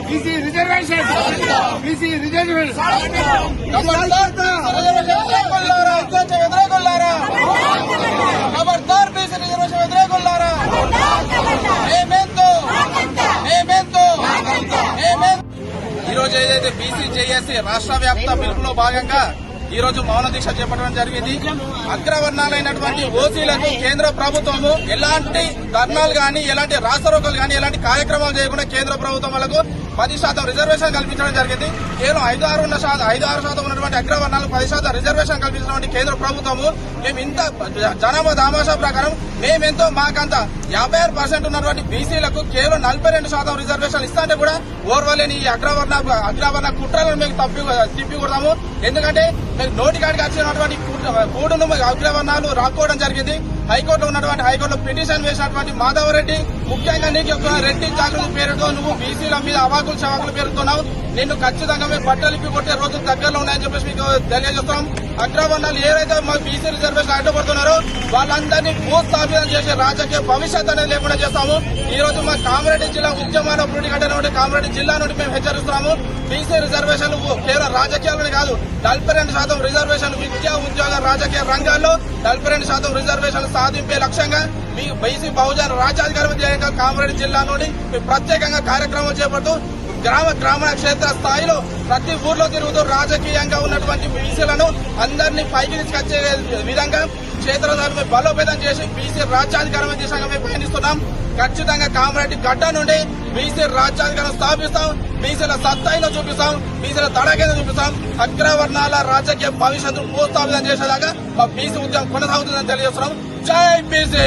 BC reservation BC reservation ఖబర్దార్ BC reservation వ్యతిరేకులారా ఈ రోజు ఏదైతే బీసీ జేఏసీ రాష్ట్ర వ్యాప్త పిలుపులో భాగంగా ఈ రోజు మౌన దీక్ష చేపట్టడం జరిగింది. అగ్రవర్ణాలైనటువంటి ఓసీలకు కేంద్ర ప్రభుత్వము ఎలాంటి ధర్నాలు గాని, ఎలాంటి రాస్తారోకోలు గాని, ఎలాంటి కార్యక్రమాలు చేయకుండా కేంద్ర ప్రభుత్వం వాళ్ళకు 10% రిజర్వేషన్ కల్పించడం జరిగింది. కేవలం 5-6% ఉన్నటువంటి అగ్రవర్ణాలకు 10% రిజర్వేషన్ కల్పించినటువంటి కేంద్ర ప్రభుత్వము మేము ఇంత జనాభా దామాషా ప్రకారం మేమెంతో మాకంత 56% ఉన్నటువంటి బీసీలకు కేవలం 42% రిజర్వేషన్ ఇస్తాంటే కూడా ఓర్వలేని ఈ అగ్రవర్ణ కుట్రలను మేము తిప్పి కొడతాము. ఎందుకంటే నోటికాడికి వచ్చినటువంటి కూడును అగ్రవర్ణాలు రాకపోవడం జరిగింది. హైకోర్టులో ఉన్నటువంటి హైకోర్టులో పిటిషన్ వేసినటువంటి మాధవరెడ్డి ముఖ్యంగా నీకు చెప్తున్నా, రెడ్డి జాగృతి పేరుతో నువ్వు బీసీల మీద అవాకులు చవాకులు పేరుతున్నావు. నిన్ను ఖచ్చితంగా మేము బట్టలు ఇప్పి కొట్టే రోజులు దగ్గరలో ఉన్నాయని చెప్పేసి మీకు తెలియజేస్తున్నాం. అగ్రవర్ణాలు ఏవైతే మా బీసీ రిజర్వేషన్ అడ్డుపడుతున్నారో వాళ్ళందరినీ భూస్థాపితం చేసే రాజకీయ భవిష్యత్ అనేది లేకుండా చేస్తాము. ఈ రోజు మా కామారెడ్డి జిల్లా ఉద్యమాల పురిటిగడ్డ కామారెడ్డి జిల్లా నుండి మేము హెచ్చరిస్తున్నాము. బీసీ రిజర్వేషన్లు కేవలం రాజకీయాలని కాదు, 42% రిజర్వేషన్ విద్యా ఉద్యోగ రాజకీయ రంగాల్లో 42% రిజర్వేషన్ సాధింపే లక్ష్యంగా మీ బీసీ బహుజన రాజ్యాధికారం కామారెడ్డి జిల్లా నుండి ప్రత్యేకంగా కార్యక్రమాలు చేపడుతూ గ్రామ క్షేత్ర స్థాయిలో ప్రతి ఊర్లో తిరుగుతూ రాజకీయంగా ఉన్నటువంటి బీసీలను అందరినీ పైకి తీసుకొచ్చే విధంగా క్షేత్రస్థాయిలో బలోపేతం చేసి బీసీ రాజ్యాధికారం దిశగా మేము పయనిస్తున్నాం. ఖచ్చితంగా కామారెడ్డి గడ్డ నుండి బీసీ రాజ్యాధికారం స్థాపిస్తాం. బీసీల సత్తాయిలో చూపిస్తాం, బీసీల తడకేదో చూపిస్తాం. అగ్రవర్ణాల రాజకీయ భవిష్యత్తు భూస్థాపితం చేసేదాకా మా బీసీ ఉద్యమం కొనసాగుతుందని తెలియజేస్తున్నాం. జై బీసీ.